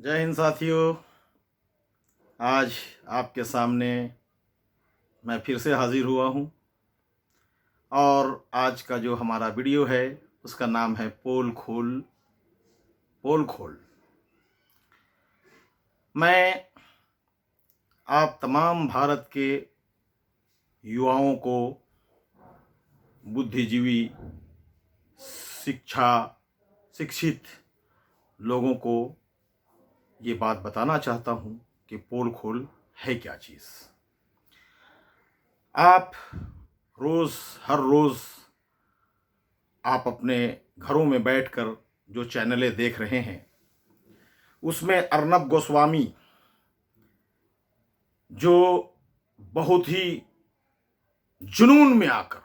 जय हिंद साथियों। आज आपके सामने मैं फिर से हाजिर हुआ हूँ और आज का जो हमारा वीडियो है उसका नाम है पोल खोल पोल खोल। मैं आप तमाम भारत के युवाओं को, बुद्धिजीवी, शिक्षित लोगों को ये बात बताना चाहता हूँ कि पोल खोल है क्या चीज़। आप हर रोज़ आप अपने घरों में बैठकर जो चैनलें देख रहे हैं उसमें अर्नब गोस्वामी जो बहुत ही जुनून में आकर,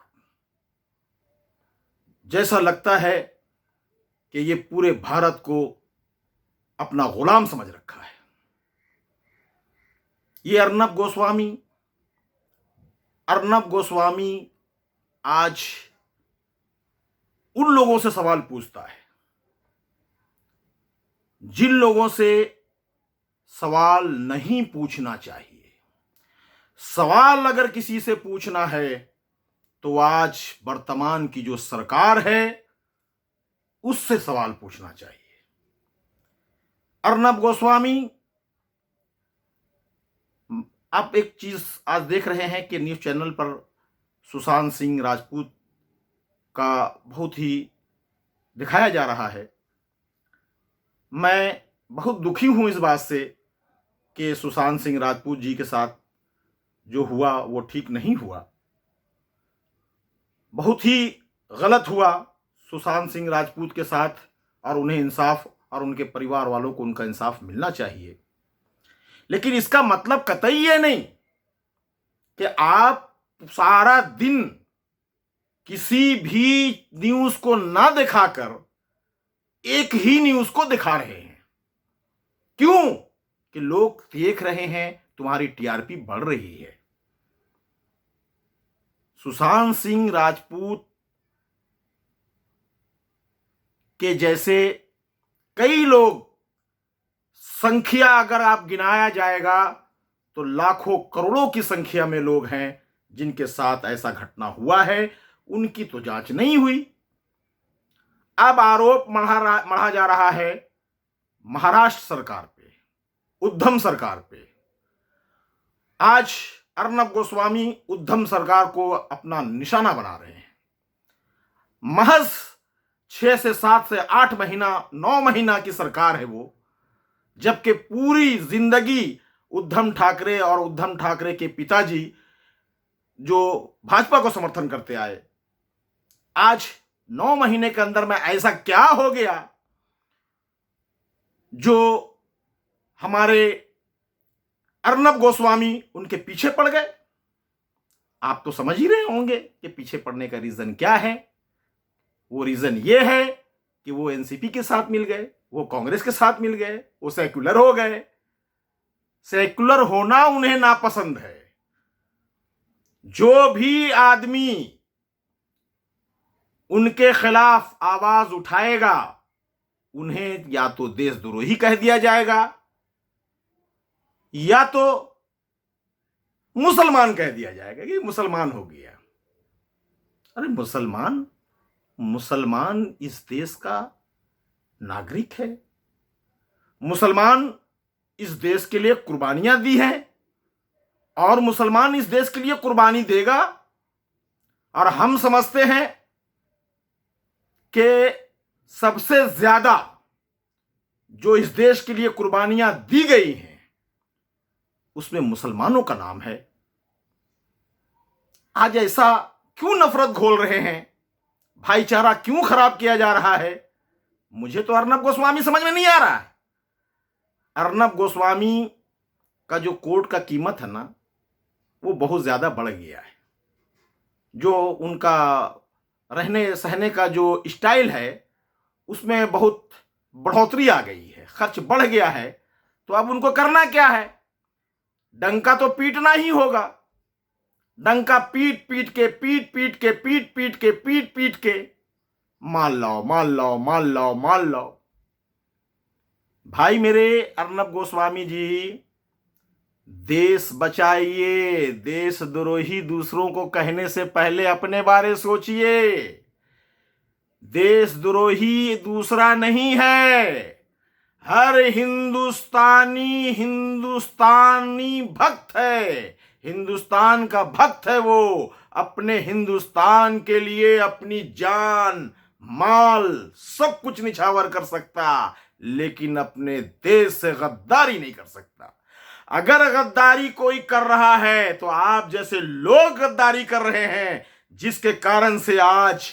जैसा लगता है कि ये पूरे भारत को अपना गुलाम समझ रखा है, ये अर्नब गोस्वामी आज उन लोगों से सवाल पूछता है जिन लोगों से सवाल नहीं पूछना चाहिए। सवाल अगर किसी से पूछना है तो आज वर्तमान की जो सरकार है उससे सवाल पूछना चाहिए। अर्नब गोस्वामी, आप एक चीज आज देख रहे हैं कि न्यूज चैनल पर सुशांत सिंह राजपूत का बहुत ही दिखाया जा रहा है। मैं बहुत दुखी हूं इस बात से कि सुशांत सिंह राजपूत जी के साथ जो हुआ वो ठीक नहीं हुआ, बहुत ही गलत हुआ सुशांत सिंह राजपूत के साथ, और उन्हें इंसाफ और उनके परिवार वालों को उनका इंसाफ मिलना चाहिए। लेकिन इसका मतलब कतई ये नहीं कि आप सारा दिन किसी भी न्यूज को ना दिखाकर एक ही न्यूज को दिखा रहे हैं। क्यों? कि लोग देख रहे हैं तुम्हारी टीआरपी बढ़ रही है। सुशांत सिंह राजपूत के जैसे कई लोग, संख्या अगर आप गिनाया जाएगा तो लाखों करोड़ों की संख्या में लोग हैं जिनके साथ ऐसा घटना हुआ है, उनकी तो जांच नहीं हुई। अब आरोप मढ़ा जा रहा है महाराष्ट्र सरकार पे, उद्धव सरकार पे। आज अर्नब गोस्वामी उद्धव सरकार को अपना निशाना बना रहे हैं। महज 6 से 7 से 8 महीना 9 महीना की सरकार है वो, जबकि पूरी जिंदगी उद्धव ठाकरे और उद्धव ठाकरे के पिताजी जो भाजपा को समर्थन करते आए, आज 9 महीने के अंदर में ऐसा क्या हो गया जो हमारे अर्नब गोस्वामी उनके पीछे पड़ गए। आप तो समझ ही रहे होंगे कि पीछे पड़ने का रीजन क्या है। वो रीजन ये है कि वो एनसीपी के साथ मिल गए, वो कांग्रेस के साथ मिल गए, वो सेक्युलर हो गए। सेक्युलर होना उन्हें नापसंद है। जो भी आदमी उनके खिलाफ आवाज उठाएगा उन्हें या तो देशद्रोही कह दिया जाएगा या तो मुसलमान कह दिया जाएगा कि मुसलमान हो गया। अरे मुसलमान इस देश का नागरिक है। मुसलमान इस देश के लिए कुर्बानियां दी हैं और मुसलमान इस देश के लिए कुर्बानी देगा। और हम समझते हैं कि सबसे ज्यादा जो इस देश के लिए कुर्बानियां दी गई हैं उसमें मुसलमानों का नाम है। आज ऐसा क्यों नफरत घोल रहे हैं? भाईचारा क्यों खराब किया जा रहा है? मुझे तो अर्नब गोस्वामी समझ में नहीं आ रहा है। अर्नब गोस्वामी का जो कोर्ट का कीमत है ना, वो बहुत ज्यादा बढ़ गया है। जो उनका रहने सहने का जो स्टाइल है उसमें बहुत बढ़ोतरी आ गई है, खर्च बढ़ गया है। तो अब उनको करना क्या है? डंका तो पीटना ही होगा। डंका पीट के माल लाओ। भाई मेरे अर्नब गोस्वामी जी, देश बचाइए। देशद्रोही दूसरों को कहने से पहले अपने बारे सोचिए। देशद्रोही दूसरा नहीं है, हर हिंदुस्तानी हिंदुस्तानी भक्त है, हिंदुस्तान का भक्त है। वो अपने हिंदुस्तान के लिए अपनी जान माल सब कुछ निछावर कर सकता, लेकिन अपने देश से गद्दारी नहीं कर सकता। अगर गद्दारी कोई कर रहा है तो आप जैसे लोग गद्दारी कर रहे हैं, जिसके कारण से आज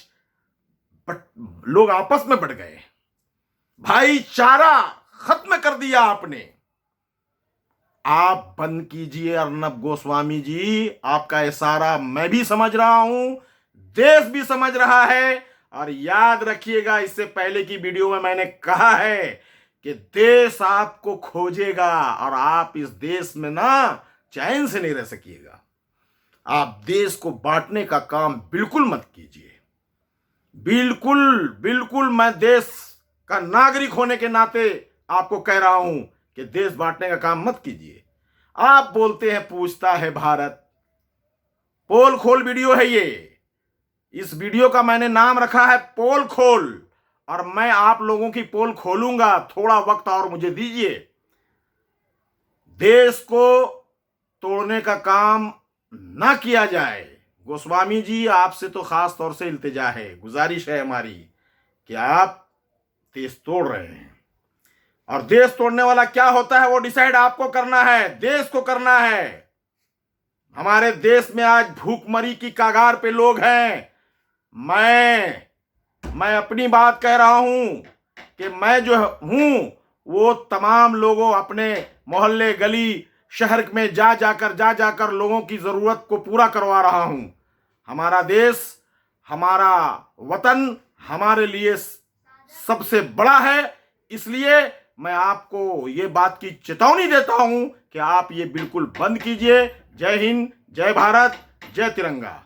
लोग आपस में बढ़ गए, भाईचारा खत्म कर दिया आपने। आप बंद कीजिए अर्नब गोस्वामी जी, आपका इशारा मैं भी समझ रहा हूं, देश भी समझ रहा है। और याद रखिएगा, इससे पहले की वीडियो में मैंने कहा है कि देश आपको खोजेगा और आप इस देश में ना चैन से नहीं रह सकिएगा। आप देश को बांटने का काम बिल्कुल मत कीजिए, बिल्कुल बिल्कुल। मैं देश का नागरिक होने के नाते आपको कह रहा हूं कि देश बांटने का काम मत कीजिए। आप बोलते हैं पूछता है भारत, पोल खोल वीडियो है ये। इस वीडियो का मैंने नाम रखा है पोल खोल, और मैं आप लोगों की पोल खोलूंगा। थोड़ा वक्त और मुझे दीजिए। देश को तोड़ने का काम ना किया जाए। गोस्वामी जी, आपसे तो खास तौर से इल्तिजा है, गुजारिश है हमारी कि आप देश तोड़ रहे हैं। और देश तोड़ने वाला क्या होता है वो डिसाइड आपको करना है, देश को करना है। हमारे देश में आज भूखमरी की कगार पे लोग हैं। मैं अपनी बात कह रहा हूं कि मैं जो हूं वो तमाम लोगों, अपने मोहल्ले गली शहर में जा जाकर लोगों की जरूरत को पूरा करवा रहा हूं। हमारा देश, हमारा वतन हमारे लिए सबसे बड़ा है। इसलिए मैं आपको ये बात की चेतावनी देता हूं कि आप ये बिल्कुल बंद कीजिए। जय हिंद, जय भारत, जय तिरंगा।